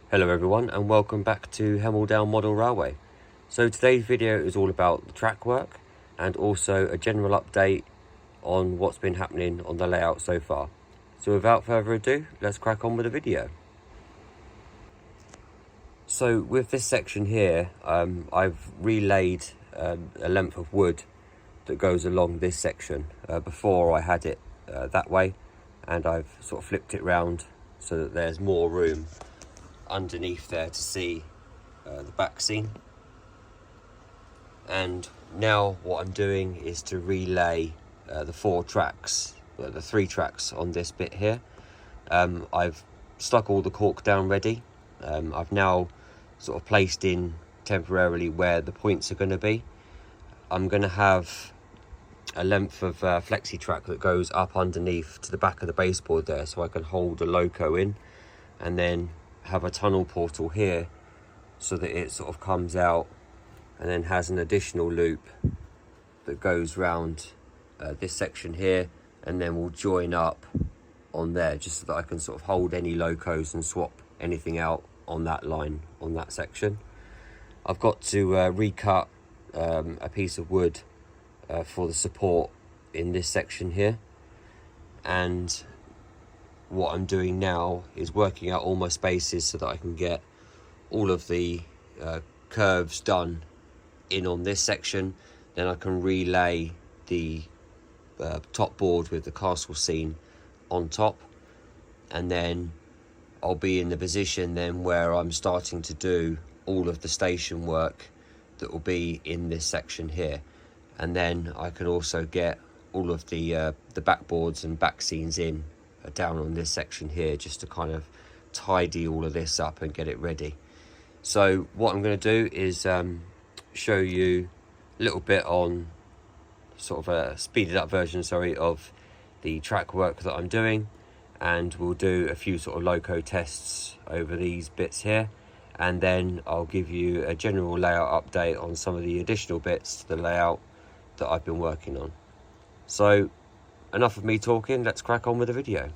Hello everyone and welcome back to Hemel-Down Model Railway. So today's video is all about the track work and also a general update on what's been happening on the layout so far. So without further ado, let's crack on with the video. So with this section here, I've relayed a length of wood that goes along this section. Before I had it that way, and I've sort of flipped it round so that there's more room underneath there to see the back scene. And now what I'm doing is to relay the the three tracks on this bit here. I've stuck all the cork down ready. I've now sort of placed in temporarily where the points are going to be. I'm going to have a length of flexi track that goes up underneath to the back of the baseboard there, so I can hold a loco in, and then have a tunnel portal here so that it sort of comes out and then has an additional loop that goes round this section here, and then will join up on there just so that I can sort of hold any locos and swap anything out on that line, on that section. I've got to recut a piece of wood for the support in this section here, and what I'm doing now is working out all my spaces so that I can get all of the curves done in on this section. Then I can relay the top board with the castle scene on top, and then I'll be in the position then where I'm starting to do all of the station work that will be in this section here. And then I can also get all of the backboards and back scenes in down on this section here, just to kind of tidy all of this up and get it ready. So what I'm going to do is show you a little bit on sort of a speeded up version, of the track work that I'm doing, and we'll do a few sort of loco tests over these bits here, and then I'll give you a general layout update on some of the additional bits to the layout that I've been working on. So enough of me talking, let's crack on with the video.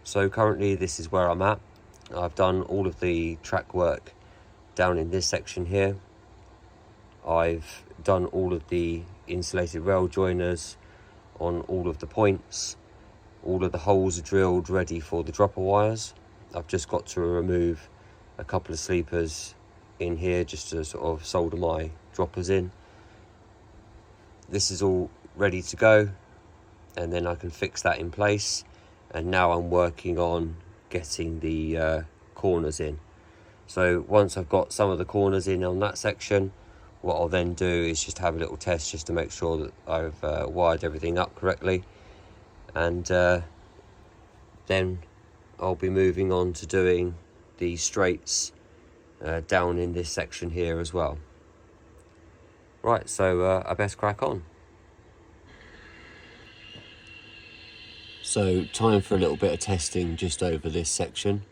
So currently this is where I'm at. I've done all of the track work down in this section here. I've done all of the insulated rail joiners on all of the points. All of the holes are drilled, ready for the dropper wires. I've just got to remove a couple of sleepers in here just to sort of solder my droppers in. This is all ready to go, and then I can fix that in place. And now I'm working on getting the corners in. So once I've got some of the corners in on that section, what I'll then do is just have a little test just to make sure that I've wired everything up correctly. And then I'll be moving on to doing the straights down in this section here as well. Right, so I best crack on. So time for a little bit of testing just over this section.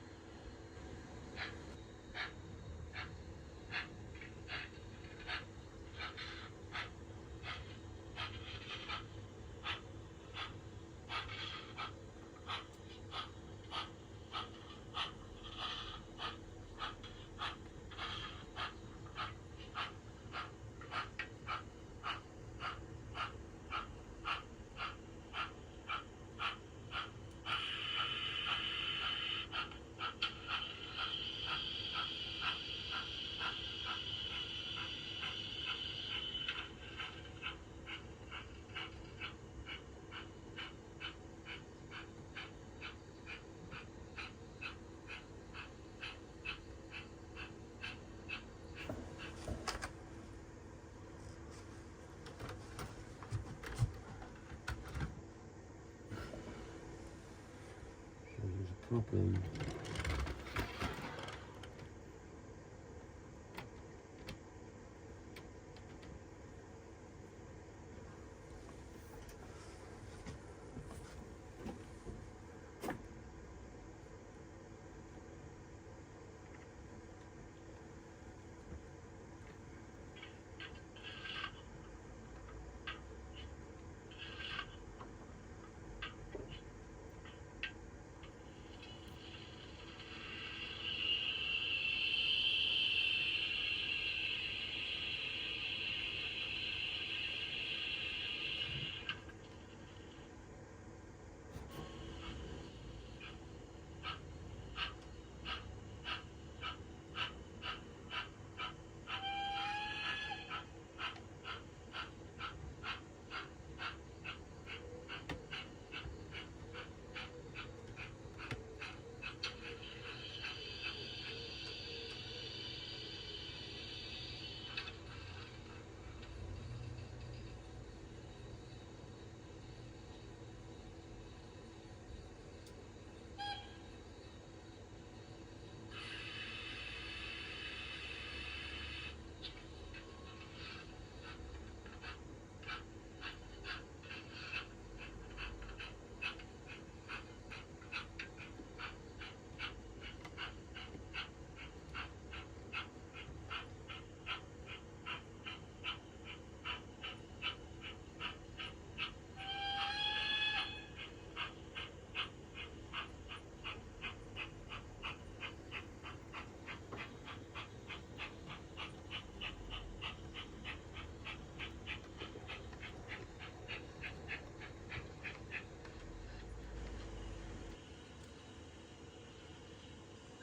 Problem.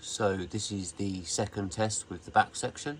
So this is the second test with the back section.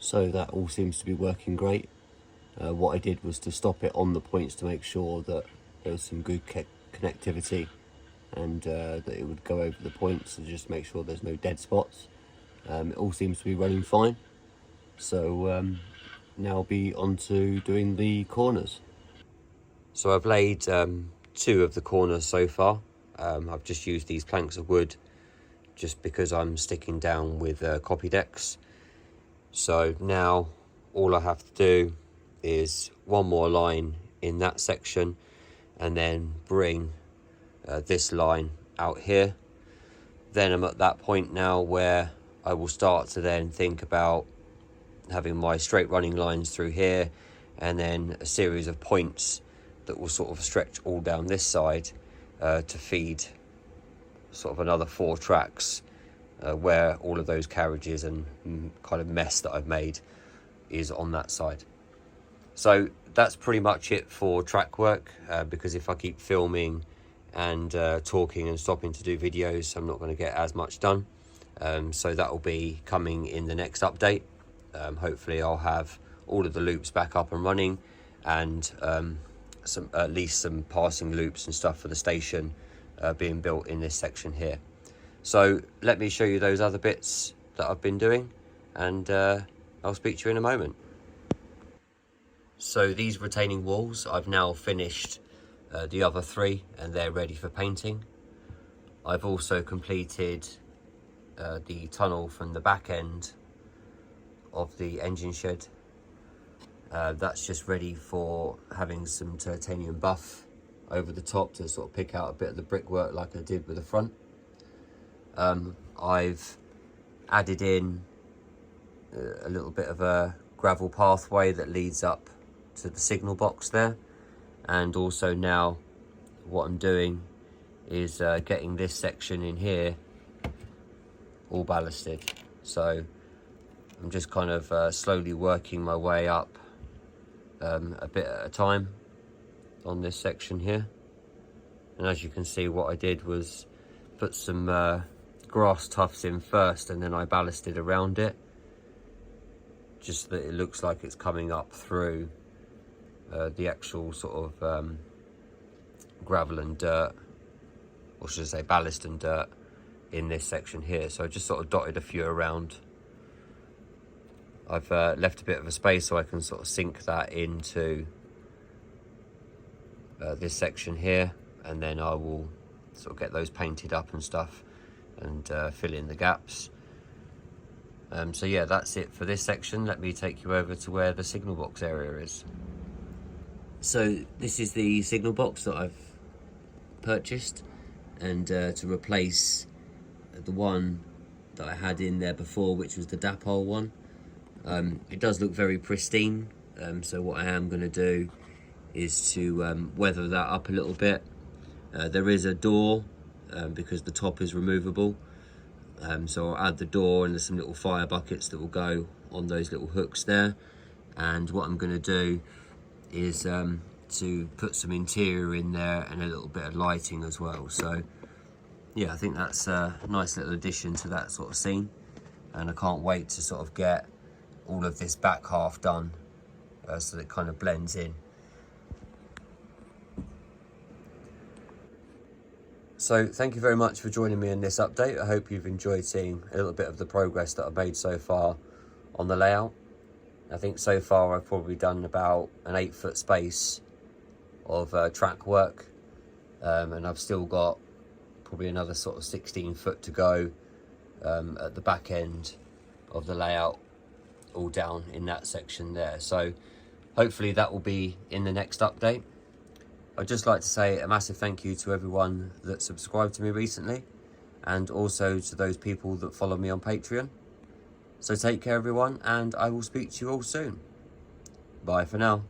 So that all seems to be working great. What I did was to stop it on the points to make sure that there was some good connectivity, and that it would go over the points and just make sure there's no dead spots. It all seems to be running fine. So now I'll be on to doing the corners. So I've laid 2 of the corners so far. I've just used these planks of wood just because I'm sticking down with copy decks. So now all I have to do is one more line in that section, and then bring this line out here. Then I'm at that point now where I will start to then think about having my straight running lines through here, and then a series of points that will sort of stretch all down this side to feed sort of another 4 tracks where all of those carriages and kind of mess that I've made is on that side. So that's pretty much it for track work, because if I keep filming and talking and stopping to do videos, I'm not going to get as much done. So that will be coming in the next update. Hopefully I'll have all of the loops back up and running, and at least some passing loops and stuff for the station being built in this section here. So let me show you those other bits that I've been doing, and I'll speak to you in a moment. So these retaining walls, I've now finished the other 3, and they're ready for painting. I've also completed the tunnel from the back end of the engine shed. That's just ready for having some titanium buff over the top to sort of pick out a bit of the brickwork like I did with the front. I've added in a little bit of a gravel pathway that leads up to the signal box there, and also now what I'm doing is getting this section in here all ballasted. So I'm just kind of slowly working my way up a bit at a time on this section here. And as you can see, what I did was put some grass tufts in first, and then I ballasted around it, just that it looks like it's coming up through the actual sort of gravel and dirt, or should I say ballast and dirt, in this section here. So I just sort of dotted a few around. I've left a bit of a space so I can sort of sink that into this section here, and then I will sort of get those painted up and stuff, and fill in the gaps. So yeah, that's it for this section. Let me take you over to where the signal box area is. So this is the signal box that I've purchased, and to replace the one that I had in there before, which was the dapole one. It does look very pristine, so what I am going to do is to weather that up a little bit. There is a door because the top is removable, so I'll add the door, and there's some little fire buckets that will go on those little hooks there. And what I'm going to do is to put some interior in there and a little bit of lighting as well. So yeah, I think that's a nice little addition to that sort of scene, and I can't wait to sort of get all of this back half done so that it kind of blends in. So thank you very much for joining me in this update. I hope you've enjoyed seeing a little bit of the progress that I've made so far on the layout. I think so far I've probably done about an 8-foot space of track work, and I've still got probably another sort of 16 foot to go at the back end of the layout, all down in that section there. So hopefully that will be in the next update. I'd just like to say a massive thank you to everyone that subscribed to me recently, and also to those people that follow me on Patreon. So take care everyone, and I will speak to you all soon. Bye for now.